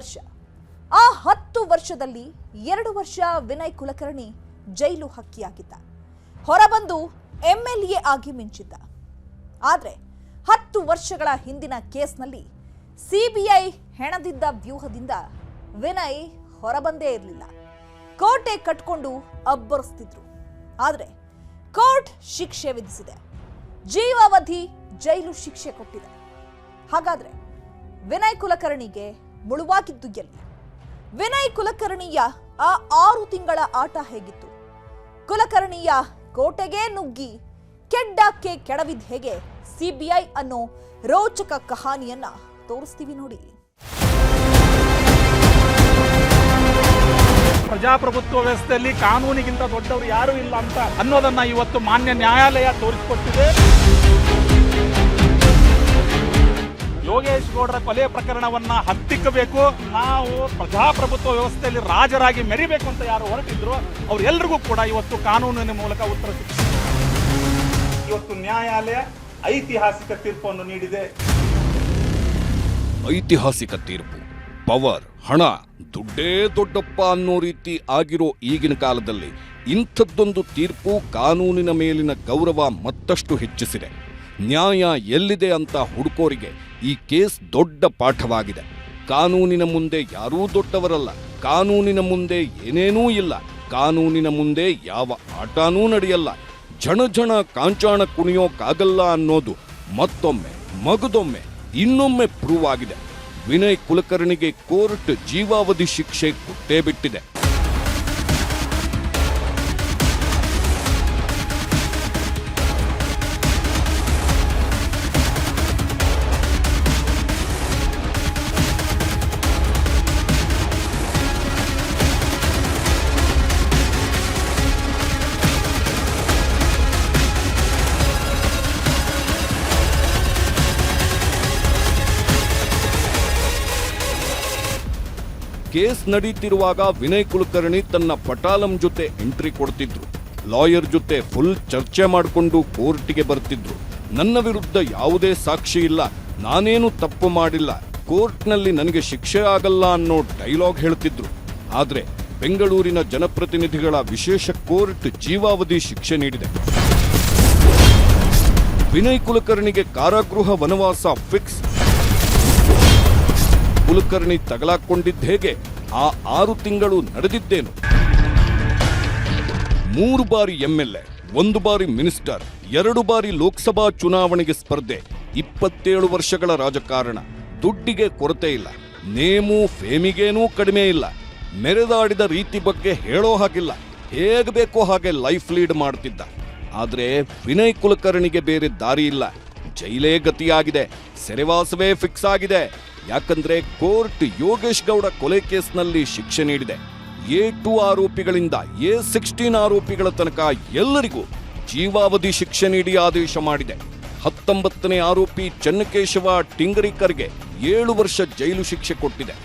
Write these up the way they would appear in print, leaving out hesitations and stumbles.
ವರ್ಷ. ಆ 10 ವರ್ಷದಲ್ಲಿ 2 ವರ್ಷ ವಿನಯ್ ಕುಲಕರ್ಣಿ ಜೈಲು ಹಕ್ಕಿಯಾಗಿದ್ದ. ಹೊರಬಂದು MLA ಆಗಿ ಮಿಂಚಿದ್ದ. ಆದರೆ 10 ವರ್ಷಗಳ ಹಿಂದಿನ ಕೇಸ್ನಲ್ಲಿ CBI ಹೆಣದಿದ್ದ ವ್ಯೂಹದಿಂದ ವಿನಯ್ ಹೊರಬಂದೇ ಇರಲಿಲ್ಲ. ಕೋಟೆ ಕಟ್ಕೊಂಡು ಅಬ್ಬರಿಸ್ತಿದ್ರು. ಆದರೆ ಕೋರ್ಟ್ ಶಿಕ್ಷೆ ವಿಧಿಸಿದೆ. ಜೀವಾವಧಿ ಜೈಲು ಶಿಕ್ಷೆ ಕೊಟ್ಟಿದೆ. ಹಾಗಾದ್ರೆ ವಿನಯ್ ಕುಲಕರ್ಣಿಗೆ ಮುಳುವಾಗಿದ್ದು ಎಲ್ಲಿ? ವಿನಯ್ ಕುಲಕರ್ಣಿಯ ಆ 6 ತಿಂಗಳ ಆಟ ಹೇಗಿತ್ತು? ಕುಲಕರ್ಣಿಯ ಕೋಟೆಗೆ ನುಗ್ಗಿ ಕೆಡ್ಡಕ್ಕೆ ಕೆಡವಿದ್ ಹೇಗೆ? CBI ಅನ್ನೋ ರೋಚಕ ಕಹಾನಿಯನ್ನ ತೋರಿಸ್ತೀವಿ ನೋಡಿ. ಪ್ರಜಾಪ್ರಭುತ್ವ ವ್ಯವಸ್ಥೆಯಲ್ಲಿ ಕಾನೂನಿಗಿಂತ ದೊಡ್ಡವರು ಯಾರೂ ಇಲ್ಲ ಅಂತ ಅನ್ನೋದನ್ನ ಇವತ್ತು ಮಾನ್ಯ ನ್ಯಾಯಾಲಯ ತೋರಿಸಿಕೊಟ್ಟಿದೆ. ಯೋಗೇಶ್ ಗೌಡರ ಕೊಲೆ ಪ್ರಕರಣವನ್ನ ಹತ್ತಿಕ್ಕಬೇಕು, ನಾವು ಪ್ರಜಾಪ್ರಭುತ್ವ ವ್ಯವಸ್ಥೆಯಲ್ಲಿ ರಾಜರಾಗಿ ಮೆರಿಬೇಕು ಅಂತ ಯಾರು ಹೊರಟಿದ್ರು ಅವರೆಲ್ಲರಿಗೂ ಕೂಡ ಇವತ್ತು ಕಾನೂನಿನ ಮೂಲಕ ಉತ್ತರ ಸಿಕ್ಕಿದೆ. ಇವತ್ತು ನ್ಯಾಯಾಲಯ ಐತಿಹಾಸಿಕ ತೀರ್ಪನ್ನು ನೀಡಿದೆ. ಐತಿಹಾಸಿಕ ತೀರ್ಪು. ಪವರ್, ಹಣ, ದುಡ್ಡೇ ದೊಡ್ಡಪ್ಪ ಅನ್ನೋ ರೀತಿ ಆಗಿರೋ ಈಗಿನ ಕಾಲದಲ್ಲಿ ಇಂಥದ್ದೊಂದು ತೀರ್ಪು ಕಾನೂನಿನ ಮೇಲಿನ ಗೌರವ ಮತ್ತಷ್ಟು ಹೆಚ್ಚಿಸಿದೆ. ನ್ಯಾಯ ಎಲ್ಲಿದೆ ಅಂತ ಹುಡುಕೋರಿಗೆ ಈ ಕೇಸ್ ದೊಡ್ಡ ಪಾಠವಾಗಿದೆ. ಕಾನೂನಿನ ಮುಂದೆ ಯಾರೂ ದೊಡ್ಡವರಲ್ಲ, ಕಾನೂನಿನ ಮುಂದೆ ಏನೇನೂ ಇಲ್ಲ, ಕಾನೂನಿನ ಮುಂದೆ ಯಾವ ಆಟನೂ ನಡೆಯಲ್ಲ, ಝಣ ಕಾಂಚಾಣ ಕುಣಿಯೋಕ್ಕಾಗಲ್ಲ ಅನ್ನೋದು ಮತ್ತೊಮ್ಮೆ ಮಗದೊಮ್ಮೆ ಇನ್ನೊಮ್ಮೆ ಪ್ರೂವ್ ಆಗಿದೆ. ವಿನಯ್ ಕುಲಕರ್ಣಿಗೆ ಕೋರ್ಟ್ ಜೀವಾವಧಿ ಶಿಕ್ಷೆ ಕೊಟ್ಟೇ ಬಿಟ್ಟಿದೆ. ಕೇಸ್ ನಡೀತಿರುವಾಗ ವಿನಯ್ ಕುಲಕರ್ಣಿ ತನ್ನ ಪಟಾಲಂ ಜೊತೆ ಎಂಟ್ರಿ ಕೊಡ್ತಿದ್ರು. ಲಾಯರ್ ಜೊತೆ ಫುಲ್ ಚರ್ಚೆ ಮಾಡಿಕೊಂಡು ಕೋರ್ಟಿಗೆ ಬರ್ತಿದ್ರು. ನನ್ನ ವಿರುದ್ಧ ಯಾವುದೇ ಸಾಕ್ಷಿ ಇಲ್ಲ, ನಾನೇನು ತಪ್ಪು ಮಾಡಿಲ್ಲ, ಕೋರ್ಟ್ನಲ್ಲಿ ನನಗೆ ಶಿಕ್ಷೆ ಆಗಲ್ಲ ಅನ್ನೋ ಡೈಲಾಗ್ ಹೇಳ್ತಿದ್ರು. ಆದ್ರೆ ಬೆಂಗಳೂರಿನ ಜನಪ್ರತಿನಿಧಿಗಳ ವಿಶೇಷ ಕೋರ್ಟ್ ಜೀವಾವಧಿ ಶಿಕ್ಷೆ ನೀಡಿದೆ. ವಿನಯ್ ಕುಲಕರ್ಣಿಗೆ ಕಾರಾಗೃಹ ವನವಾಸ ಫಿಕ್ಸ್. ಕುಲಕರ್ಣಿ ತಗಲಾಕೊಂಡಿದ್ದ ಹೇಗೆ? ಆ 6 ತಿಂಗಳು ನಡೆದಿದ್ದೇನು? 3 ಬಾರಿ MLA, 1 ಬಾರಿ ಮಿನಿಸ್ಟರ್, 2 ಬಾರಿ ಲೋಕಸಭಾ ಚುನಾವಣೆಗೆ ಸ್ಪರ್ಧೆ, 27 ವರ್ಷಗಳ ರಾಜಕಾರಣ. ದುಡ್ಡಿಗೆ ಕೊರತೆ ಇಲ್ಲ, ನೇಮು ಫೇಮಿಗೇನೂ ಕಡಿಮೆ ಇಲ್ಲ, ಮೆರೆದಾಡಿದ ರೀತಿ ಬಗ್ಗೆ ಹೇಳೋ ಹಾಗಿಲ್ಲ, ಹೇಗೆ ಬೇಕೋ ಹಾಗೆ ಲೈಫ್ ಲೀಡ್ ಮಾಡ್ತಿದ್ದ. ಆದ್ರೆ ವಿನಯ್ ಕುಲಕರ್ಣಿಗೆ ಬೇರೆ ದಾರಿ ಇಲ್ಲ, ಜೈಲೇ ಗತಿಯಾಗಿದೆ, ಸೆರೆವಾಸವೇ ಫಿಕ್ಸ್ ಆಗಿದೆ. ಯಾಕಂದ್ರೆ ಕೋರ್ಟ್ ಯೋಗೇಶ್ ಗೌಡ ಕೊಲೆ ಕೇಸ್ನಲ್ಲಿ ಶಿಕ್ಷೆ ನೀಡಿದೆ. A2 ಆರೋಪಿಗಳಿಂದ A16 ಆರೋಪಿಗಳ ತನಕ ಎಲ್ಲರಿಗೂ ಜೀವಾವಧಿ ಶಿಕ್ಷೆ ನೀಡಿ ಆದೇಶ ಮಾಡಿದೆ. 19ನೇ ಆರೋಪಿ ಚನ್ನಕೇಶವ ಟಿಂಗರಿಕರ್ಗೆ 7 ವರ್ಷ ಜೈಲು ಶಿಕ್ಷೆ ಕೊಟ್ಟಿದೆ.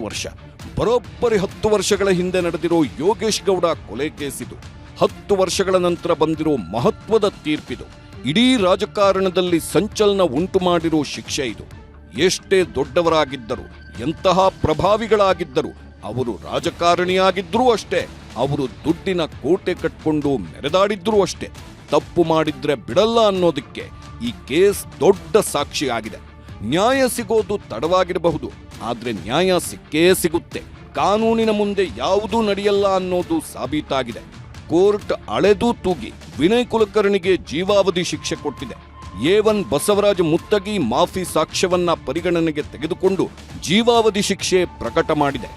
ವರ್ಷ ಬರೋಬ್ಬರಿ 10 ವರ್ಷಗಳ ಹಿಂದೆ ನಡೆದಿರೋ ಯೋಗೇಶ್ ಗೌಡ ಕೊಲೆ ಕೇಸಿದು. 10 ವರ್ಷಗಳ ನಂತರ ಬಂದಿರೋ ಮಹತ್ವದ ತೀರ್ಪಿದು. ಇಡೀ ರಾಜಕಾರಣದಲ್ಲಿ ಸಂಚಲನ ಉಂಟು ಮಾಡಿರೋ ಶಿಕ್ಷೆ ಇದು. ಎಷ್ಟೇ ದೊಡ್ಡವರಾಗಿದ್ದರು, ಎಂತಹ ಪ್ರಭಾವಿಗಳಾಗಿದ್ದರು, ಅವರು ರಾಜಕಾರಣಿಯಾಗಿದ್ರೂ ಅಷ್ಟೇ, ಅವರು ದುಡ್ಡಿನ ಕೋಟೆ ಕಟ್ಕೊಂಡು ಮೆರೆದಾಡಿದ್ರೂ ಅಷ್ಟೇ, ತಪ್ಪು ಮಾಡಿದ್ರೆ ಬಿಡಲ್ಲ ಅನ್ನೋದಕ್ಕೆ ಈ ಕೇಸ್ ದೊಡ್ಡ ಸಾಕ್ಷಿಯಾಗಿದೆ. ನ್ಯಾಯ ಸಿಗೋದು ತಡವಾಗಿರಬಹುದು, ಆದ್ರೆ ನ್ಯಾಯ ಸಿಕ್ಕೇ ಸಿಗುತ್ತೆ. ಕಾನೂನಿನ ಮುಂದೆ ಯಾವುದೂ ನಡೆಯಲ್ಲ ಅನ್ನೋದು ಸಾಬೀತಾಗಿದೆ. ಕೋರ್ಟ್ ಅಳೆದು ತೂಗಿ ವಿನಯ್ ಕುಲಕರ್ಣಿಗೆ ಜೀವಾವಧಿ ಶಿಕ್ಷೆ ಕೊಟ್ಟಿದೆ. A1 ಬಸವರಾಜ ಮುತ್ತಗಿ ಮಾಫಿ ಸಾಕ್ಷ್ಯವನ್ನ ಪರಿಗಣನೆಗೆ ತೆಗೆದುಕೊಂಡು ಜೀವಾವಧಿ ಶಿಕ್ಷೆ ಪ್ರಕಟ ಮಾಡಿದೆ.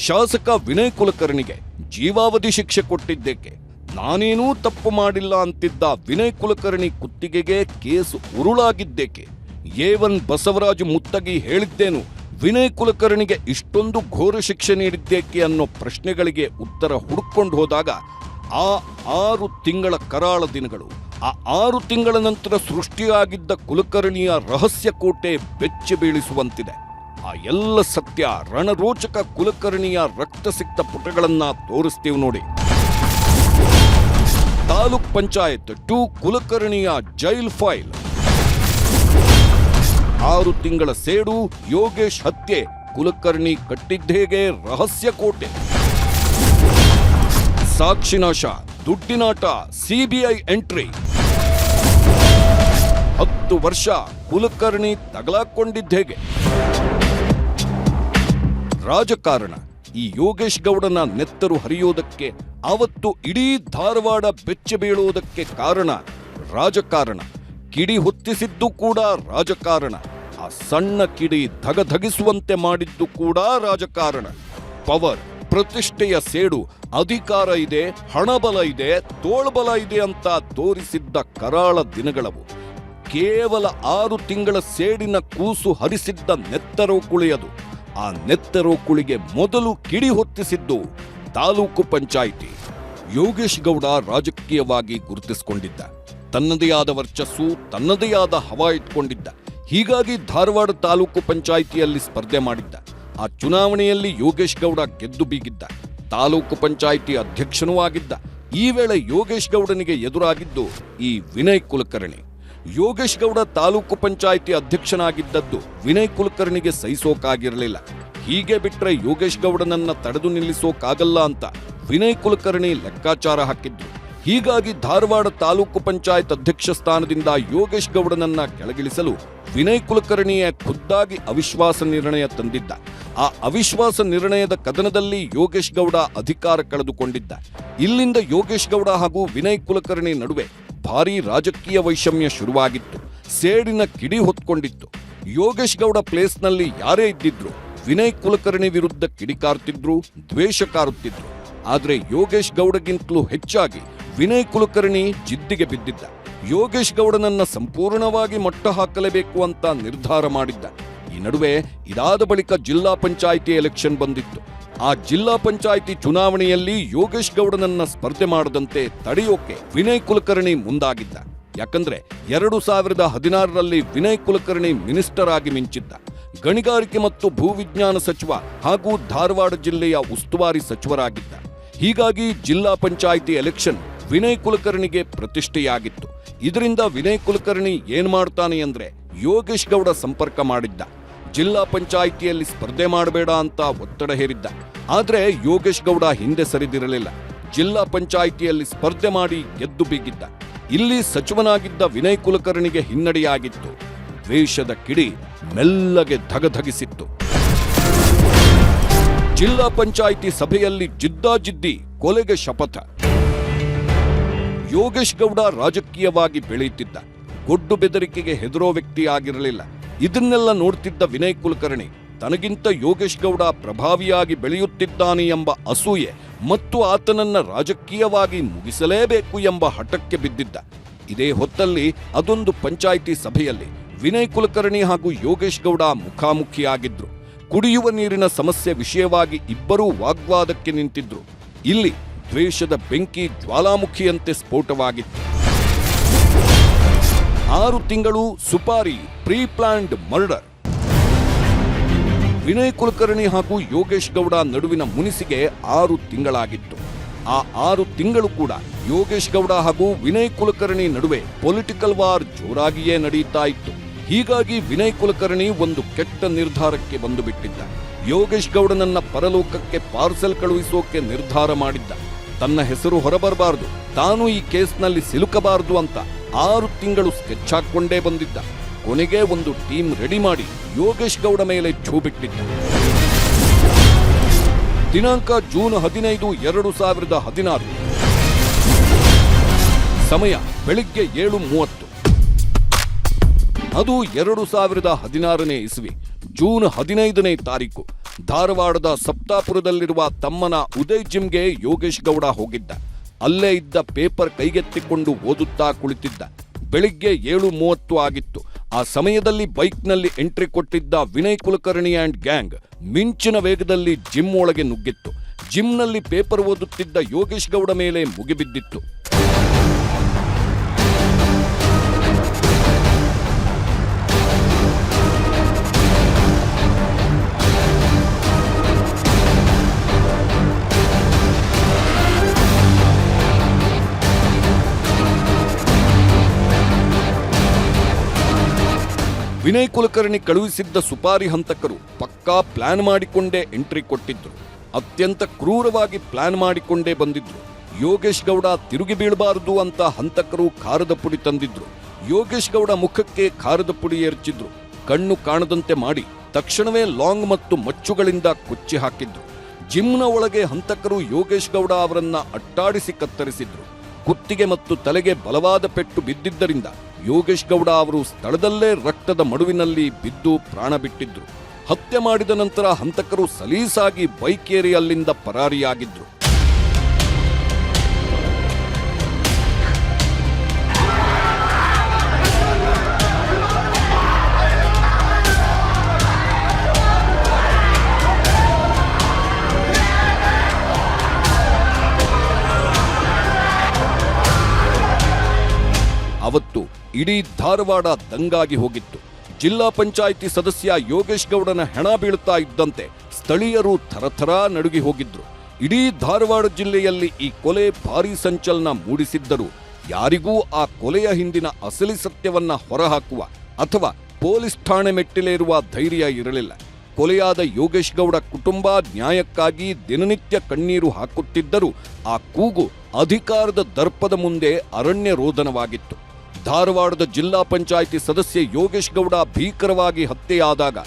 ಶಾಸಕ ವಿನಯ್ ಕುಲಕರ್ಣಿಗೆ ಜೀವಾವಧಿ ಶಿಕ್ಷೆ ಕೊಟ್ಟಿದ್ದೇಕೆ? ನಾನೇನೂ ತಪ್ಪು ಮಾಡಿಲ್ಲ ಅಂತಿದ್ದ ವಿನಯ್ ಕುಲಕರ್ಣಿ ಕುತ್ತಿಗೆಗೆ ಕೇಸು ಉರುಳಾಗಿದ್ದೇಕೆ? A1 ಬಸವರಾಜು ಮುತ್ತಗಿ ಹೇಳಿದ್ದೇನು ವಿನಯ್ ಕುಲಕರ್ಣಿಗೆ ಇಷ್ಟೊಂದು ಘೋರ ಶಿಕ್ಷೆ ನೀಡಿದ್ದೇಕೆ ಅನ್ನೋ ಪ್ರಶ್ನೆಗಳಿಗೆ ಉತ್ತರ ಹುಡುಕೊಂಡು ಹೋದಾಗ ಆ 6 ತಿಂಗಳ ಕರಾಳ ದಿನಗಳು, ಆ 6 ತಿಂಗಳ ನಂತರ ಸೃಷ್ಟಿಯಾಗಿದ್ದ ಕುಲಕರ್ಣಿಯ ರಹಸ್ಯ ಕೋಟೆ ಬೆಚ್ಚಿ ಬೀಳಿಸುವಂತಿದೆ. ಆ ಎಲ್ಲ ಸತ್ಯ, ರಣರೋಚಕ ಕುಲಕರ್ಣಿಯ ರಕ್ತಸಿಕ್ತ ಪುಟಗಳನ್ನ ತೋರಿಸ್ತೀವಿ ನೋಡಿ. ತಾಲೂಕ್ ಪಂಚಾಯತ್ ಟು ಕುಲಕರ್ಣಿಯ ಜೈಲ್ ಫೈಲ್. 6 ತಿಂಗಳ ಸೇಡು, ಯೋಗೇಶ್ ಹತ್ಯೆ, ಕುಲಕರ್ಣಿ ಕಟ್ಟಿದ್ದೇಗೆ ರಹಸ್ಯ ಕೋಟೆ. ಸಾಕ್ಷಿನಾಶ, ದುಡ್ಡಿನಾಟ, ಸಿಬಿಐ ಎಂಟ್ರಿ. 10 ವರ್ಷ ಕುಲಕರ್ಣಿ ತಗಲಾಕೊಂಡಿದ್ದೇಗೆ. ರಾಜಕಾರಣ. ಈ ಯೋಗೇಶ್ ಗೌಡನ ನೆತ್ತರು ಹರಿಯೋದಕ್ಕೆ, ಅವತ್ತು ಇಡೀ ಧಾರವಾಡ ಬೆಚ್ಚ ಬೀಳೋದಕ್ಕೆ ಕಾರಣ ರಾಜಕಾರಣ. ಕಿಡಿ ಹೊತ್ತಿಸಿದ್ದು ಕೂಡ ರಾಜಕಾರಣ. ಆ ಸಣ್ಣ ಕಿಡಿ ಧಗಧಗಿಸುವಂತೆ ಮಾಡಿದ್ದು ಕೂಡ ರಾಜಕಾರಣ. ಪವರ್, ಪ್ರತಿಷ್ಠೆಯ ಸೇಡು, ಅಧಿಕಾರ ಇದೆ, ಹಣಬಲ ಇದೆ, ತೋಳ್ಬಲ ಇದೆ ಅಂತ ತೋರಿಸಿದ್ದ ಕರಾಳ ದಿನಗಳವು. ಕೇವಲ 6 ತಿಂಗಳ ಸೇಡಿನ ಕೂಸು ಹರಿಸಿದ್ದ ನೆತ್ತರೋಕುಳಿಯದು. ಆ ನೆತ್ತರೋಕುಳಿಗೆ ಮೊದಲು ಕಿಡಿ ಹೊತ್ತಿಸಿದ್ದು ತಾಲೂಕು ಪಂಚಾಯಿತಿ. ಯೋಗೇಶ್ ಗೌಡ ರಾಜಕೀಯವಾಗಿ ಗುರುತಿಸಿಕೊಂಡಿದ್ದ, ತನ್ನದೇ ಆದ ವರ್ಚಸ್ಸು, ತನ್ನದೇ ಆದ ಹವಾ ಇಟ್ಕೊಂಡಿದ್ದ. ಹೀಗಾಗಿ ಧಾರವಾಡ ತಾಲೂಕು ಪಂಚಾಯಿತಿಯಲ್ಲಿ ಸ್ಪರ್ಧೆ ಮಾಡಿದ್ದ. ಆ ಚುನಾವಣೆಯಲ್ಲಿ ಯೋಗೇಶ್ ಗೌಡ ಗೆದ್ದು ಬೀಗಿದ್ದ. ತಾಲೂಕು ಪಂಚಾಯಿತಿ ಅಧ್ಯಕ್ಷನೂ ಆಗಿದ್ದ. ಈ ವೇಳೆ ಯೋಗೇಶ್ ಗೌಡನಿಗೆ ಎದುರಾಗಿದ್ದು ಈ ವಿನಯ್ ಕುಲಕರ್ಣಿ. ಯೋಗೇಶ್ ಗೌಡ ತಾಲೂಕು ಪಂಚಾಯಿತಿ ಅಧ್ಯಕ್ಷನಾಗಿದ್ದದ್ದು ವಿನಯ್ ಕುಲಕರ್ಣಿಗೆ ಸಹಿಸೋಕಾಗಿರಲಿಲ್ಲ. ಹೀಗೆ ಬಿಟ್ರೆ ಯೋಗೇಶ್ ಗೌಡನನ್ನ ತಡೆದು ನಿಲ್ಲಿಸೋಕಾಗಲ್ಲ ಅಂತ ವಿನಯ್ ಕುಲಕರ್ಣಿ ಲೆಕ್ಕಾಚಾರ ಹಾಕಿದ್ರು. ಹೀಗಾಗಿ ಧಾರವಾಡ ತಾಲೂಕು ಪಂಚಾಯತ್ ಅಧ್ಯಕ್ಷ ಸ್ಥಾನದಿಂದ ಯೋಗೇಶ್ ಗೌಡನನ್ನ ಕೆಳಗಿಳಿಸಲು ವಿನಯ್ ಕುಲಕರ್ಣಿಯೇ ಖುದ್ದಾಗಿ ಅವಿಶ್ವಾಸ ನಿರ್ಣಯ ತಂದಿದ್ದ. ಆ ಅವಿಶ್ವಾಸ ನಿರ್ಣಯದ ಕದನದಲ್ಲಿ ಯೋಗೇಶ್ ಗೌಡ ಅಧಿಕಾರ ಕಳೆದುಕೊಂಡಿದ್ದ. ಇಲ್ಲಿಂದ ಯೋಗೇಶ್ ಗೌಡ ಹಾಗೂ ವಿನಯ್ ಕುಲಕರ್ಣಿ ನಡುವೆ ಭಾರೀ ರಾಜಕೀಯ ವೈಷಮ್ಯ ಶುರುವಾಗಿತ್ತು. ಸೇಡಿನ ಕಿಡಿ ಹೊತ್ಕೊಂಡಿತ್ತು. ಯೋಗೇಶ್ ಗೌಡ ಪ್ಲೇಸ್ನಲ್ಲಿ ಯಾರೇ ಇದ್ದಿದ್ರು ವಿನಯ್ ಕುಲಕರ್ಣಿ ವಿರುದ್ಧ ಕಿಡಿಕಾರ್ತಿದ್ರು, ದ್ವೇಷ ಕಾರುತ್ತಿದ್ರು. ಆದ್ರೆ ಯೋಗೇಶ್ ಗೌಡಗಿಂತಲೂ ಹೆಚ್ಚಾಗಿ ವಿನಯ್ ಕುಲಕರ್ಣಿ ಜಿದ್ದಿಗೆ ಬಿದ್ದಿದ್ದ. ಯೋಗೇಶ್ ಗೌಡನನ್ನ ಸಂಪೂರ್ಣವಾಗಿ ಮಟ್ಟ ಹಾಕಲೇಬೇಕು ಅಂತ ನಿರ್ಧಾರ ಮಾಡಿದ್ದ. ಈ ನಡುವೆ ಇದಾದ ಬಳಿಕ ಜಿಲ್ಲಾ ಪಂಚಾಯಿತಿ ಎಲೆಕ್ಷನ್ ಬಂದಿತ್ತು. ಆ ಜಿಲ್ಲಾ ಪಂಚಾಯಿತಿ ಚುನಾವಣೆಯಲ್ಲಿ ಯೋಗೇಶ್ ಗೌಡನನ್ನ ಸ್ಪರ್ಧೆ ಮಾಡದಂತೆ ತಡೆಯೋಕೆ ವಿನಯ್ ಕುಲಕರ್ಣಿ ಮುಂದಾಗಿದ್ದ. ಯಾಕಂದ್ರೆ 2016ರಲ್ಲಿ ವಿನಯ್ ಕುಲಕರ್ಣಿ ಮಿನಿಸ್ಟರ್ ಆಗಿ ಮಿಂಚಿದ್ದ. ಗಣಿಗಾರಿಕೆ ಮತ್ತು ಭೂವಿಜ್ಞಾನ ಸಚಿವ ಹಾಗೂ ಧಾರವಾಡ ಜಿಲ್ಲೆಯ ಉಸ್ತುವಾರಿ ಸಚಿವರಾಗಿದ್ದ. ಹೀಗಾಗಿ ಜಿಲ್ಲಾ ಪಂಚಾಯಿತಿ ಎಲೆಕ್ಷನ್ ವಿನಯ್ ಕುಲಕರ್ಣಿಗೆ ಪ್ರತಿಷ್ಠೆಯಾಗಿತ್ತು. ಇದರಿಂದ ವಿನಯ್ ಕುಲಕರ್ಣಿ ಏನ್ ಮಾಡ್ತಾನೆ ಅಂದ್ರೆ ಯೋಗೇಶ್ ಗೌಡ ಸಂಪರ್ಕ ಮಾಡಿದ್ದ. ಜಿಲ್ಲಾ ಪಂಚಾಯಿತಿಯಲ್ಲಿ ಸ್ಪರ್ಧೆ ಮಾಡಬೇಡ ಅಂತ ಒತ್ತಡ ಹೇರಿದ್ದ. ಆದ್ರೆ ಯೋಗೇಶ್ ಗೌಡ ಹಿಂದೆ ಸರಿದಿರಲಿಲ್ಲ. ಜಿಲ್ಲಾ ಪಂಚಾಯಿತಿಯಲ್ಲಿ ಸ್ಪರ್ಧೆ ಮಾಡಿ ಗೆದ್ದು ಬೀಗಿದ್ದ. ಇಲ್ಲಿ ಸಚಿವನಾಗಿದ್ದ ವಿನಯ್ ಕುಲಕರ್ಣಿಗೆ ಹಿನ್ನಡೆಯಾಗಿತ್ತು. ದ್ವೇಷದ ಕಿಡಿ ಮೆಲ್ಲಗೆ ಧಗಧಗಿಸಿತ್ತು. ಜಿಲ್ಲಾ ಪಂಚಾಯಿತಿ ಸಭೆಯಲ್ಲಿ ಜಿದ್ದಾಜಿದ್ದಿ, ಕೊಲೆಗೆ ಶಪಥ. ಯೋಗೇಶ್ ಗೌಡ ರಾಜಕೀಯವಾಗಿ ಬೆಳೆಯುತ್ತಿದ್ದ. ಗೊಡ್ಡು ಬೆದರಿಕೆಗೆ ಹೆದರೋ ವ್ಯಕ್ತಿ ಆಗಿರಲಿಲ್ಲ. ಇದನ್ನೆಲ್ಲ ನೋಡ್ತಿದ್ದ ವಿನಯ್ ಕುಲಕರ್ಣಿ ತನಗಿಂತ ಯೋಗೇಶ್ ಗೌಡ ಪ್ರಭಾವಿಯಾಗಿ ಬೆಳೆಯುತ್ತಿದ್ದಾನೆ ಎಂಬ ಅಸೂಯೆ ಮತ್ತು ಆತನನ್ನ ರಾಜಕೀಯವಾಗಿ ಮುಗಿಸಲೇಬೇಕು ಎಂಬ ಹಠಕ್ಕೆ ಬಿದ್ದಿದ್ದ. ಇದೇ ಹೊತ್ತಲ್ಲಿ ಅದೊಂದು ಪಂಚಾಯಿತಿ ಸಭೆಯಲ್ಲಿ ವಿನಯ್ ಕುಲಕರ್ಣಿ ಹಾಗೂ ಯೋಗೇಶ್ ಗೌಡ ಮುಖಾಮುಖಿಯಾಗಿದ್ರು. ಕುಡಿಯುವ ನೀರಿನ ಸಮಸ್ಯೆ ವಿಷಯವಾಗಿ ಇಬ್ಬರೂ ವಾಗ್ವಾದಕ್ಕೆ ನಿಂತಿದ್ರು. ಇಲ್ಲಿ ದ್ವೇಷದ ಬೆಂಕಿ ಜ್ವಾಲಾಮುಖಿಯಂತೆ ಸ್ಫೋಟವಾಗಿತ್ತು. 6 ತಿಂಗಳು ಸುಪಾರಿ, pre planned murder. Vinay Kulkarni ಹಾಗೂ ಯೋಗೇಶ್ ಗೌಡ ನಡುವಿನ ಮುನಿಸಿಗೆ 6 ತಿಂಗಳಾಗಿತ್ತು. ಆ 6 ತಿಂಗಳು ಕೂಡ ಯೋಗೇಶ್ ಗೌಡ ಹಾಗೂ ವಿನಯ್ ಕುಲಕರ್ಣಿ ನಡುವೆ ಪೊಲಿಟಿಕಲ್ ವಾರ್ ಜೋರಾಗಿಯೇ ನಡೀತಾ ಇತ್ತು. ಹೀಗಾಗಿ ವಿನಯ್ ಕುಲಕರ್ಣಿ ಒಂದು ಕೆಟ್ಟ ನಿರ್ಧಾರಕ್ಕೆ ಬಂದು ಬಿಟ್ಟಿದ್ದ. ಯೋಗೇಶ್ ಗೌಡನನ್ನ ಪರಲೋಕಕ್ಕೆ ಪಾರ್ಸೆಲ್ ಕಳುಹಿಸೋಕೆ ನಿರ್ಧಾರ ಮಾಡಿದ್ದ. ತನ್ನ ಹೆಸರು ಹೊರಬರಬಾರದು, ತಾನು ಈ ಕೇಸ್ನಲ್ಲಿ ಸಿಲುಕಬಾರದು ಅಂತ 6 ತಿಂಗಳು ಸ್ಕೆಚ್ ಹಾಕೊಂಡೇ ಬಂದಿದ್ದ. ಕೊನೆಗೆ ಒಂದು ಟೀಮ್ ರೆಡಿ ಮಾಡಿ ಯೋಗೇಶ್ ಗೌಡ ಮೇಲೆ ಛೂ ಬಿಟ್ಟಿದ್ದ. ದಿನಾಂಕ ಜೂನ್ 15, 2016. ಸಮಯ ಬೆಳಿಗ್ಗೆ 7:30. ಅದು 2016ನೇ ಇಸ್ವಿ. ಜೂನ್ 15ನೇ ತಾರೀಕು ಧಾರವಾಡದ ಸಪ್ತಾಪುರದಲ್ಲಿರುವ ತಮ್ಮನ ಉದಯ್ ಜಿಮ್ಗೆ ಯೋಗೇಶ್ ಗೌಡ ಹೋಗಿದ್ದ. ಅಲ್ಲೇ ಇದ್ದ ಪೇಪರ್ ಕೈಗೆತ್ತಿಕೊಂಡು ಓದುತ್ತಾ ಕುಳಿತಿದ್ದ. ಬೆಳಿಗ್ಗೆ 7:30 ಆಗಿತ್ತು. ಆ ಸಮಯದಲ್ಲಿ ಬೈಕ್ನಲ್ಲಿ ಎಂಟ್ರಿ ಕೊಟ್ಟಿದ್ದ ವಿನಯ್ ಕುಲಕರ್ಣಿ ಆ್ಯಂಡ್ ಗ್ಯಾಂಗ್ ಮಿಂಚಿನ ವೇಗದಲ್ಲಿ ಜಿಮ್ ಒಳಗೆ ನುಗ್ಗಿತ್ತು. ಜಿಮ್ನಲ್ಲಿ ಪೇಪರ್ ಓದುತ್ತಿದ್ದ ಯೋಗೇಶ್ ಗೌಡ ಮೇಲೆ ಮುಗಿಬಿದ್ದಿತ್ತು. ವಿನಯ್ ಕುಲಕರ್ಣಿ ಕಳುಹಿಸಿದ್ದ ಸುಪಾರಿ ಹಂತಕರು ಪಕ್ಕಾ ಪ್ಲಾನ್ ಮಾಡಿಕೊಂಡೇ ಎಂಟ್ರಿ ಕೊಟ್ಟಿದ್ರು. ಅತ್ಯಂತ ಕ್ರೂರವಾಗಿ ಪ್ಲಾನ್ ಮಾಡಿಕೊಂಡೇ ಬಂದಿದ್ರು. ಯೋಗೇಶ್ ಗೌಡ ತಿರುಗಿ ಬೀಳಬಾರದು ಅಂತ ಹಂತಕರು ಖಾರದ ಪುಡಿ ತಂದಿದ್ರು. ಯೋಗೇಶ್ ಗೌಡ ಮುಖಕ್ಕೆ ಖಾರದ ಪುಡಿ ಎರಚಿದ್ರು. ಕಣ್ಣು ಕಾಣದಂತೆ ಮಾಡಿ ತಕ್ಷಣವೇ ಲಾಂಗ್ ಮತ್ತು ಮಚ್ಚುಗಳಿಂದ ಕೊಚ್ಚಿ ಹಾಕಿದ್ರು. ಜಿಮ್ನ ಒಳಗೆ ಹಂತಕರು ಯೋಗೇಶ್ ಗೌಡ ಅವರನ್ನ ಅಟ್ಟಾಡಿಸಿ ಕತ್ತರಿಸಿದ್ರು. ಕುತ್ತಿಗೆ ಮತ್ತು ತಲೆಗೆ ಬಲವಾದ ಪೆಟ್ಟು ಬಿದ್ದಿದ್ದರಿಂದ ಯೋಗೇಶ್ ಗೌಡ ಅವರು ಸ್ಥಳದಲ್ಲೇ ರಕ್ತದ ಮಡುವಿನಲ್ಲಿ ಬಿದ್ದು ಪ್ರಾಣ ಬಿಟ್ಟಿದ್ರು. ಹತ್ಯೆ ಮಾಡಿದ ನಂತರ ಹಂತಕರು ಸಲೀಸಾಗಿ ಬೈಕ್ ಏರಿ ಅಲ್ಲಿಂದ ಪರಾರಿಯಾಗಿದ್ರು. ಅವತ್ತು ಇಡೀ ಧಾರವಾಡ ದಂಗಾಗಿ ಹೋಗಿತ್ತು. ಜಿಲ್ಲಾ ಪಂಚಾಯಿತಿ ಸದಸ್ಯ ಯೋಗೇಶ್ ಗೌಡನ ಹೆಣ ಬೀಳುತ್ತಾ ಇದ್ದಂತೆ ಸ್ಥಳೀಯರು ಥರಥರ ನಡುಗಿ ಹೋಗಿದ್ರು. ಇಡೀ ಧಾರವಾಡ ಜಿಲ್ಲೆಯಲ್ಲಿ ಈ ಕೊಲೆ ಭಾರೀ ಸಂಚಲನ ಮೂಡಿಸಿದ್ದರೂ ಯಾರಿಗೂ ಆ ಕೊಲೆಯ ಹಿಂದಿನ ಅಸಲಿ ಸತ್ಯವನ್ನ ಹೊರಹಾಕುವ ಅಥವಾ ಪೊಲೀಸ್ ಠಾಣೆ ಮೆಟ್ಟಿಲೇರುವ ಧೈರ್ಯ ಇರಲಿಲ್ಲ. ಕೊಲೆಯಾದ ಯೋಗೇಶ್ ಗೌಡ ಕುಟುಂಬ ನ್ಯಾಯಕ್ಕಾಗಿ ದಿನನಿತ್ಯ ಕಣ್ಣೀರು ಹಾಕುತ್ತಿದ್ದರೂ ಆ ಕೂಗು ಅಧಿಕಾರದ ದರ್ಪದ ಮುಂದೆ ಅರಣ್ಯ ರೋದನವಾಗಿತ್ತು. ಧಾರವಾಡದ ಜಿಲ್ಲಾ ಪಂಚಾಯಿತಿ ಸದಸ್ಯ ಯೋಗೇಶ್ ಗೌಡ ಭೀಕರವಾಗಿ ಹತ್ಯೆಯಾದಾಗ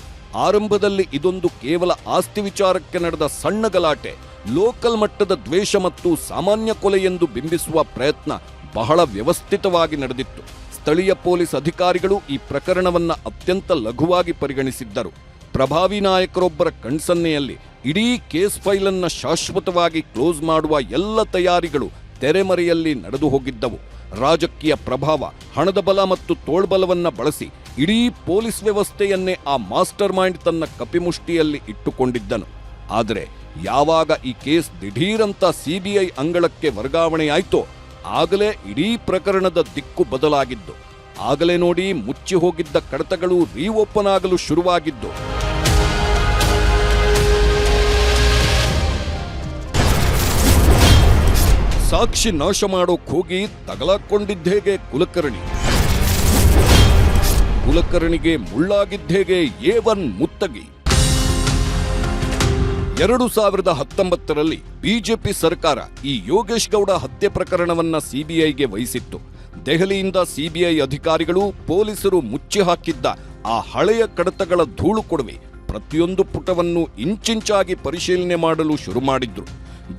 ಆರಂಭದಲ್ಲಿ ಇದೊಂದು ಕೇವಲ ಆಸ್ತಿ ವಿಚಾರಕ್ಕೆ ನಡೆದ ಸಣ್ಣ ಗಲಾಟೆ, ಲೋಕಲ್ ಮಟ್ಟದ ದ್ವೇಷ ಮತ್ತು ಸಾಮಾನ್ಯ ಕೊಲೆ ಎಂದು ಬಿಂಬಿಸುವ ಪ್ರಯತ್ನ ಬಹಳ ವ್ಯವಸ್ಥಿತವಾಗಿ ನಡೆದಿತ್ತು. ಸ್ಥಳೀಯ ಪೊಲೀಸ್ ಅಧಿಕಾರಿಗಳು ಈ ಪ್ರಕರಣವನ್ನ ಅತ್ಯಂತ ಲಘುವಾಗಿ ಪರಿಗಣಿಸಿದ್ದರು. ಪ್ರಭಾವಿ ನಾಯಕರೊಬ್ಬರ ಕಣ್ಸನ್ನೆಯಲ್ಲಿ ಇಡೀ ಕೇಸ್ ಫೈಲನ್ನ ಶಾಶ್ವತವಾಗಿ ಕ್ಲೋಸ್ ಮಾಡುವ ಎಲ್ಲ ತಯಾರಿಗಳು ತೆರೆಮರೆಯಲ್ಲಿ ನಡೆದು ಹೋಗಿದ್ದವು. ರಾಜಕೀಯ ಪ್ರಭಾವ, ಹಣದ ಬಲ ಮತ್ತು ತೋಳ್ಬಲವನ್ನ ಬಳಸಿ ಇಡೀ ಪೊಲೀಸ್ ವ್ಯವಸ್ಥೆಯನ್ನೇ ಆ ಮಾಸ್ಟರ್ ಮೈಂಡ್ ತನ್ನ ಕಪಿಮುಷ್ಟಿಯಲ್ಲಿ ಇಟ್ಟುಕೊಂಡಿದ್ದನು. ಆದರೆ ಯಾವಾಗ ಈ ಕೇಸ್ ದಿಢೀರಂತ ಸಿಬಿಐ ಅಂಗಳಕ್ಕೆ ವರ್ಗಾವಣೆಯಾಯ್ತೋ ಆಗಲೇ ಇಡೀ ಪ್ರಕರಣದ ದಿಕ್ಕು ಬದಲಾಗಿದ್ದು. ಆಗಲೇ ನೋಡಿ ಮುಚ್ಚಿ ಹೋಗಿದ್ದ ಕಡತಗಳು ರೀಓಪನ್ ಆಗಲು ಶುರುವಾಗಿದ್ದು. ಸಾಕ್ಷಿ ನಾಶ ಮಾಡೋಕ್ ಹೋಗಿ ತಗಲಾಕೊಂಡಿದ್ದೇಗೆ ಕುಲಕರ್ಣಿ. ಕುಲಕರ್ಣಿಗೆ ಮುಳ್ಳಾಗಿದ್ದೇಗೆ A1 ಮುತ್ತಗಿ. 2019ರಲ್ಲಿ ಬಿಜೆಪಿ ಸರ್ಕಾರ ಈ ಯೋಗೇಶ್ ಗೌಡ ಹತ್ಯೆ ಪ್ರಕರಣವನ್ನ ಸಿಬಿಐಗೆ ವಹಿಸಿತ್ತು. ದೆಹಲಿಯಿಂದ ಸಿಬಿಐ ಅಧಿಕಾರಿಗಳು ಪೊಲೀಸರು ಮುಚ್ಚಿ ಹಾಕಿದ್ದ ಆ ಹಳೆಯ ಕಡತಗಳ ಧೂಳು ಕೊಡುವೆ ಪ್ರತಿಯೊಂದು ಪುಟವನ್ನು ಇಂಚಿಂಚಾಗಿ ಪರಿಶೀಲನೆ ಮಾಡಲು ಶುರು ಮಾಡಿದ್ರು.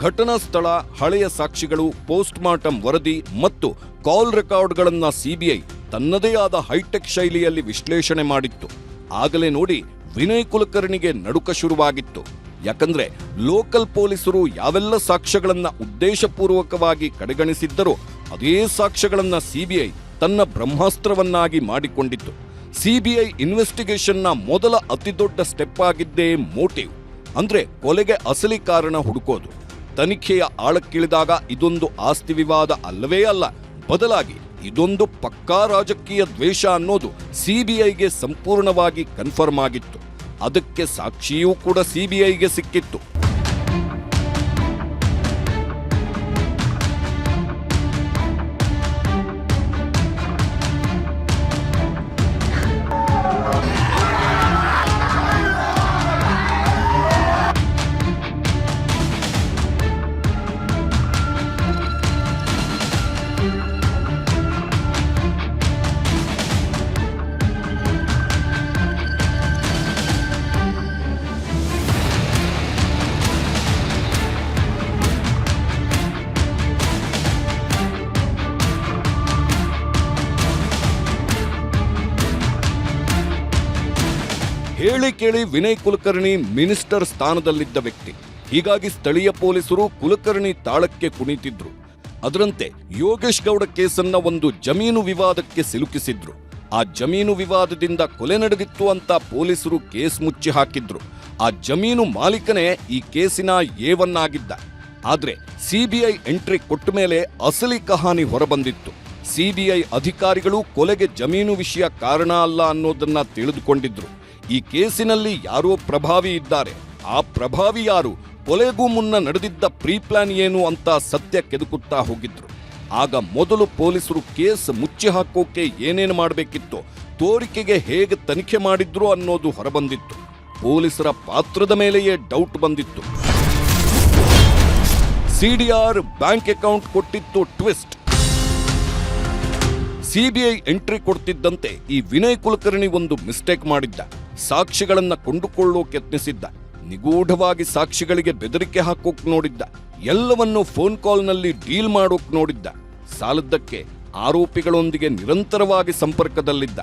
ಘಟನಾ ಸ್ಥಳ, ಹಳೆಯ ಸಾಕ್ಷಿಗಳು, ಪೋಸ್ಟ್ ಮಾರ್ಟಂ ವರದಿ ಮತ್ತು ಕಾಲ್ ರೆಕಾರ್ಡ್ಗಳನ್ನ ಸಿಬಿಐ ತನ್ನದೇ ಆದ ಹೈಟೆಕ್ ಶೈಲಿಯಲ್ಲಿ ವಿಶ್ಲೇಷಣೆ ಮಾಡಿತ್ತು. ಆಗಲೇ ನೋಡಿ ವಿನಯ್ ಕುಲಕರ್ಣಿಗೆ ನಡುಕ ಶುರುವಾಗಿತ್ತು. ಯಾಕಂದ್ರೆ ಲೋಕಲ್ ಪೊಲೀಸರು ಯಾವೆಲ್ಲ ಸಾಕ್ಷ್ಯಗಳನ್ನ ಉದ್ದೇಶಪೂರ್ವಕವಾಗಿ ಕಡೆಗಣಿಸಿದ್ದರೋ ಅದೇ ಸಾಕ್ಷ್ಯಗಳನ್ನ ಸಿಬಿಐ ತನ್ನ ಬ್ರಹ್ಮಾಸ್ತ್ರವನ್ನಾಗಿ ಮಾಡಿಕೊಂಡಿತ್ತು. ಸಿಬಿಐ ಇನ್ವೆಸ್ಟಿಗೇಷನ್ನ ಮೊದಲ ಅತಿದೊಡ್ಡ ಸ್ಟೆಪ್ ಆಗಿದ್ದೇ ಮೋಟಿವ್, ಅಂದ್ರೆ ಕೊಲೆಗೆ ಅಸಲಿ ಕಾರಣ ಹುಡುಕೋದು. ತನಿಖೆಯ ಆಳಕ್ಕಿಳಿದಾಗ ಇದೊಂದು ಆಸ್ತಿ ವಿವಾದ ಅಲ್ಲವೇ ಅಲ್ಲ, ಬದಲಾಗಿ ಇದೊಂದು ಪಕ್ಕಾ ರಾಜಕೀಯ ದ್ವೇಷ ಅನ್ನೋದು ಸಿಬಿಐಗೆ ಸಂಪೂರ್ಣವಾಗಿ ಕನ್ಫರ್ಮ್ ಆಗಿತ್ತು. ಅದಕ್ಕೆ ಸಾಕ್ಷಿಯೂ ಕೂಡ ಸಿಬಿಐಗೆ ಸಿಕ್ಕಿತ್ತು. ಹೇಳಿ ಕೇಳಿ ವಿನಯ್ ಕುಲಕರ್ಣಿ ಮಿನಿಸ್ಟರ್ ಸ್ಥಾನದಲ್ಲಿದ್ದ ವ್ಯಕ್ತಿ. ಹೀಗಾಗಿ ಸ್ಥಳೀಯ ಪೊಲೀಸರು ಕುಲಕರ್ಣಿ ತಾಳಕ್ಕೆ ಕುಣಿತಿದ್ರು. ಅದರಂತೆ ಯೋಗೇಶ್ ಗೌಡ ಕೇಸನ್ನ ಒಂದು ಜಮೀನು ವಿವಾದಕ್ಕೆ ಸಿಲುಕಿಸಿದ್ರು. ಆ ಜಮೀನು ವಿವಾದದಿಂದ ಕೊಲೆ ನಡೆದಿತ್ತು ಅಂತ ಪೊಲೀಸರು ಕೇಸ್ ಮುಚ್ಚಿ ಹಾಕಿದ್ರು. ಆ ಜಮೀನು ಮಾಲೀಕನೇ ಈ ಕೇಸಿನ A1 ಆಗಿದ್ದ. ಆದ್ರೆ ಸಿಬಿಐ ಎಂಟ್ರಿ ಕೊಟ್ಟ ಮೇಲೆ ಅಸಲಿ ಕಹಾನಿ ಹೊರಬಂದಿತ್ತು. ಸಿಬಿಐ ಅಧಿಕಾರಿಗಳು ಕೊಲೆಗೆ ಜಮೀನು ವಿಷಯ ಕಾರಣ ಅಲ್ಲ ಅನ್ನೋದನ್ನ ತಿಳಿದುಕೊಂಡಿದ್ರು. ಈ ಕೇಸಿನಲ್ಲಿ ಯಾರೋ ಪ್ರಭಾವಿ ಇದ್ದಾರೆ. ಆ ಪ್ರಭಾವಿ ಯಾರು, ಕೊಲೆಗೂ ಮುನ್ನ ನಡೆದಿದ್ದ ಪ್ರೀ ಪ್ಲಾನ್ ಏನು ಅಂತ ಸತ್ಯ ಕೆದಕುತ್ತಾ ಹೋಗಿದ್ರು. ಆಗ ಮೊದಲು ಪೊಲೀಸರು ಕೇಸ್ ಮುಚ್ಚಿ ಹಾಕೋಕೆ ಏನೇನು ಮಾಡಬೇಕಿತ್ತು, ತೋರಿಕೆಗೆ ಹೇಗೆ ತನಿಖೆ ಮಾಡಿದ್ರು ಅನ್ನೋದು ಹೊರಬಂದಿತ್ತು. ಪೊಲೀಸರ ಪಾತ್ರದ ಮೇಲೆಯೇ ಡೌಟ್ ಬಂದಿತ್ತು. ಸಿಡಿಆರ್ ಬ್ಯಾಂಕ್ ಅಕೌಂಟ್ ಕೊಟ್ಟಿತ್ತು ಟ್ವಿಸ್ಟ್. ಸಿಬಿಐ ಎಂಟ್ರಿ ಕೊಡ್ತಿದ್ದಂತೆ ಈ ವಿನಯ್ ಕುಲಕರ್ಣಿ ಒಂದು ಮಿಸ್ಟೇಕ್ ಮಾಡಿದ್ದ. ಸಾಕ್ಷಿಗಳನ್ನ ಕೊಂಡುಕೊಳ್ಳೋಕೆ ಯತ್ನಿಸಿದ್ದ. ನಿಗೂಢವಾಗಿ ಸಾಕ್ಷಿಗಳಿಗೆ ಬೆದರಿಕೆ ಹಾಕೋಕ್ ನೋಡಿದ್ದ. ಎಲ್ಲವನ್ನೂ ಫೋನ್ ಕಾಲ್ನಲ್ಲಿ ಡೀಲ್ ಮಾಡೋಕ್ ನೋಡಿದ್ದ. ಸಾಲದ್ದಕ್ಕೆ ಆರೋಪಿಗಳೊಂದಿಗೆ ನಿರಂತರವಾಗಿ ಸಂಪರ್ಕದಲ್ಲಿದ್ದ.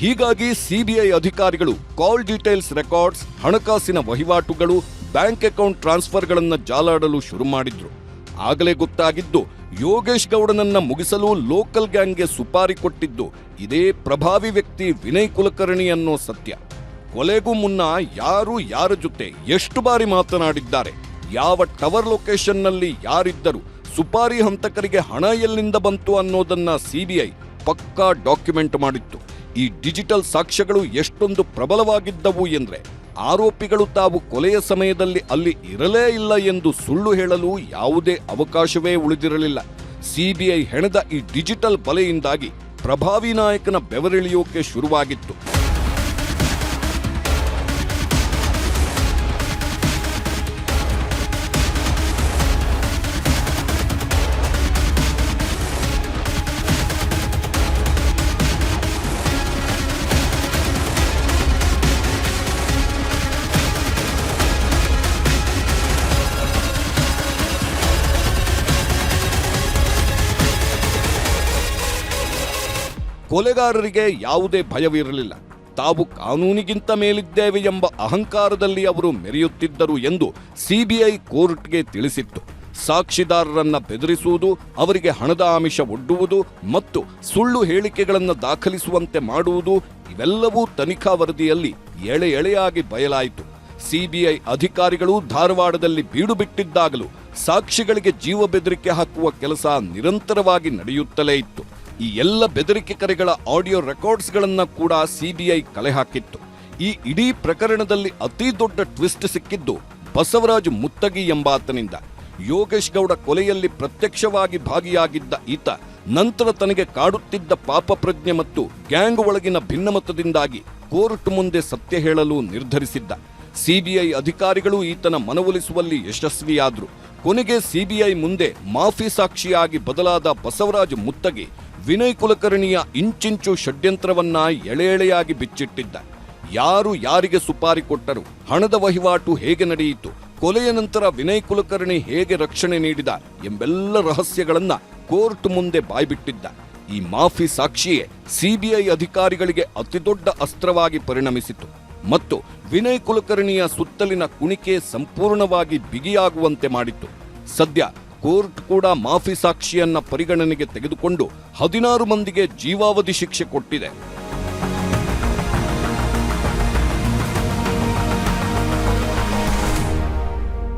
ಹೀಗಾಗಿ ಸಿಬಿಐ ಅಧಿಕಾರಿಗಳು ಕಾಲ್ ಡೀಟೇಲ್ಸ್ ರೆಕಾರ್ಡ್ಸ್, ಹಣಕಾಸಿನ ವಹಿವಾಟುಗಳು, ಬ್ಯಾಂಕ್ ಅಕೌಂಟ್ ಟ್ರಾನ್ಸ್ಫರ್ಗಳನ್ನ ಜಾಲಾಡಲು ಶುರು ಮಾಡಿದ್ರು. ಆಗಲೇ ಗೊತ್ತಾಗಿದ್ದು, ಯೋಗೇಶ್ ಗೌಡನನ್ನ ಮುಗಿಸಲು ಲೋಕಲ್ ಗ್ಯಾಂಗ್ಗೆ ಸುಪಾರಿ ಕೊಟ್ಟಿದ್ದು ಇದೇ ಪ್ರಭಾವಿ ವ್ಯಕ್ತಿ ವಿನಯ್ ಕುಲಕರ್ಣಿ ಅನ್ನೋ ಸತ್ಯ. ಕೊಲೆಗೂ ಮುನ್ನ ಯಾರು ಯಾರ ಜೊತೆ ಎಷ್ಟು ಬಾರಿ ಮಾತನಾಡಿದ್ದಾರೆ, ಯಾವ ಟವರ್ ಲೊಕೇಶನ್ನಲ್ಲಿ ಯಾರಿದ್ದರು, ಸುಪಾರಿ ಹಂತಕರಿಗೆ ಹಣ ಎಲ್ಲಿಂದ ಬಂತು ಅನ್ನೋದನ್ನ ಸಿಬಿಐ ಪಕ್ಕಾ ಡಾಕ್ಯುಮೆಂಟ್ ಮಾಡಿತ್ತು. ಈ ಡಿಜಿಟಲ್ ಸಾಕ್ಷ್ಯಗಳು ಎಷ್ಟೊಂದು ಪ್ರಬಲವಾಗಿದ್ದವು ಎಂದ್ರೆ ಆರೋಪಿಗಳು ತಾವು ಕೊಲೆಯ ಸಮಯದಲ್ಲಿ ಅಲ್ಲಿ ಇರಲೇ ಇಲ್ಲ ಎಂದು ಸುಳ್ಳು ಹೇಳಲು ಯಾವುದೇ ಅವಕಾಶವೇ ಉಳಿದಿರಲಿಲ್ಲ. ಸಿಬಿಐ ಹೆಣೆದ ಈ ಡಿಜಿಟಲ್ ಬಲೆಯಿಂದಾಗಿ ಪ್ರಭಾವಿ ನಾಯಕನ ಬೆವರಿಳಿಯೋಕೆ ಶುರುವಾಗಿತ್ತು. ಕೊಲೆಗಾರರಿಗೆ ಯಾವುದೇ ಭಯವಿರಲಿಲ್ಲ. ತಾವು ಕಾನೂನಿಗಿಂತ ಮೇಲಿದ್ದೇವೆ ಎಂಬ ಅಹಂಕಾರದಲ್ಲಿ ಅವರು ಮೆರೆಯುತ್ತಿದ್ದರು ಎಂದು ಸಿಬಿಐ ಕೋರ್ಟ್ಗೆ ತಿಳಿಸಿತ್ತು. ಸಾಕ್ಷಿದಾರರನ್ನ ಬೆದರಿಸುವುದು, ಅವರಿಗೆ ಹಣದ ಆಮಿಷ ಒಡ್ಡುವುದು ಮತ್ತು ಸುಳ್ಳು ಹೇಳಿಕೆಗಳನ್ನು ದಾಖಲಿಸುವಂತೆ ಮಾಡುವುದು ಇವೆಲ್ಲವೂ ತನಿಖಾ ವರದಿಯಲ್ಲಿ ಎಳೆ ಎಳೆಯಾಗಿ ಬಯಲಾಯಿತು. ಸಿಬಿಐ ಅಧಿಕಾರಿಗಳು ಧಾರವಾಡದಲ್ಲಿ ಬೀಡು ಬಿಟ್ಟಿದ್ದಾಗಲೂ ಸಾಕ್ಷಿಗಳಿಗೆ ಜೀವ ಬೆದರಿಕೆ ಹಾಕುವ ಕೆಲಸ ನಿರಂತರವಾಗಿ ನಡೆಯುತ್ತಲೇ ಇತ್ತು. ಈ ಎಲ್ಲ ಬೆದರಿಕೆ ಕರೆಗಳ ಆಡಿಯೋ ರೆಕಾರ್ಡ್ಸ್ಗಳನ್ನ ಕೂಡ ಸಿಬಿಐ ಕಲೆ ಹಾಕಿತ್ತು. ಈ ಇಡೀ ಪ್ರಕರಣದಲ್ಲಿ ಅತಿ ದೊಡ್ಡ ಟ್ವಿಸ್ಟ್ ಸಿಕ್ಕಿದ್ದು ಬಸವರಾಜ್ ಮುತ್ತಗಿ ಎಂಬಾತನಿಂದ. ಯೋಗೇಶ್ ಗೌಡ ಕೊಲೆಯಲ್ಲಿ ಪ್ರತ್ಯಕ್ಷವಾಗಿ ಭಾಗಿಯಾಗಿದ್ದ ಈತ ನಂತರ ತನಗೆ ಕಾಡುತ್ತಿದ್ದ ಪಾಪ ಪ್ರಜ್ಞೆ ಮತ್ತು ಗ್ಯಾಂಗ್ ಒಳಗಿನ ಭಿನ್ನಮತದಿಂದಾಗಿ ಕೋರ್ಟ್ ಮುಂದೆ ಸತ್ಯ ಹೇಳಲು ನಿರ್ಧರಿಸಿದ್ದ. ಸಿಬಿಐ ಅಧಿಕಾರಿಗಳು ಈತನ ಮನವೊಲಿಸುವಲ್ಲಿ ಯಶಸ್ವಿಯಾದ್ರು. ಕೊನೆಗೆ ಸಿಬಿಐ ಮುಂದೆ ಮಾಫಿ ಸಾಕ್ಷಿಯಾಗಿ ಬದಲಾದ ಬಸವರಾಜ್ ಮುತ್ತಗಿ ವಿನಯ್ ಕುಲಕರ್ಣಿಯ ಇಂಚಿಂಚು ಷಡ್ಯಂತ್ರವನ್ನ ಎಳೆ ಎಳೆಯಾಗಿ ಬಿಚ್ಚಿಟ್ಟಿದ್ದ. ಯಾರು ಯಾರಿಗೆ ಸುಪಾರಿ ಕೊಟ್ಟರು, ಹಣದ ವಹಿವಾಟು ಹೇಗೆ ನಡೆಯಿತು, ಕೊಲೆಯ ನಂತರ ವಿನಯ್ ಕುಲಕರ್ಣಿ ಹೇಗೆ ರಕ್ಷಣೆ ನೀಡಿದ ಎಂಬೆಲ್ಲ ರಹಸ್ಯಗಳನ್ನ ಕೋರ್ಟ್ ಮುಂದೆ ಬಾಯ್ಬಿಟ್ಟಿದ್ದ. ಈ ಮಾಫಿ ಸಾಕ್ಷಿಯೇ ಸಿಬಿಐ ಅಧಿಕಾರಿಗಳಿಗೆ ಅತಿದೊಡ್ಡ ಅಸ್ತ್ರವಾಗಿ ಪರಿಣಮಿಸಿತು ಮತ್ತು ವಿನಯ್ ಕುಲಕರ್ಣಿಯ ಸುತ್ತಲಿನ ಕುಣಿಕೆ ಸಂಪೂರ್ಣವಾಗಿ ಬಿಗಿಯಾಗುವಂತೆ ಮಾಡಿತು. ಸದ್ಯ ಕೋರ್ಟ್ ಕೂಡ ಮಾಫಿ ಸಾಕ್ಷಿಯನ್ನ ಪರಿಗಣನೆಗೆ ತೆಗೆದುಕೊಂಡು 16 ಮಂದಿಗೆ ಜೀವಾವಧಿ ಶಿಕ್ಷೆ ಕೊಟ್ಟಿದೆ.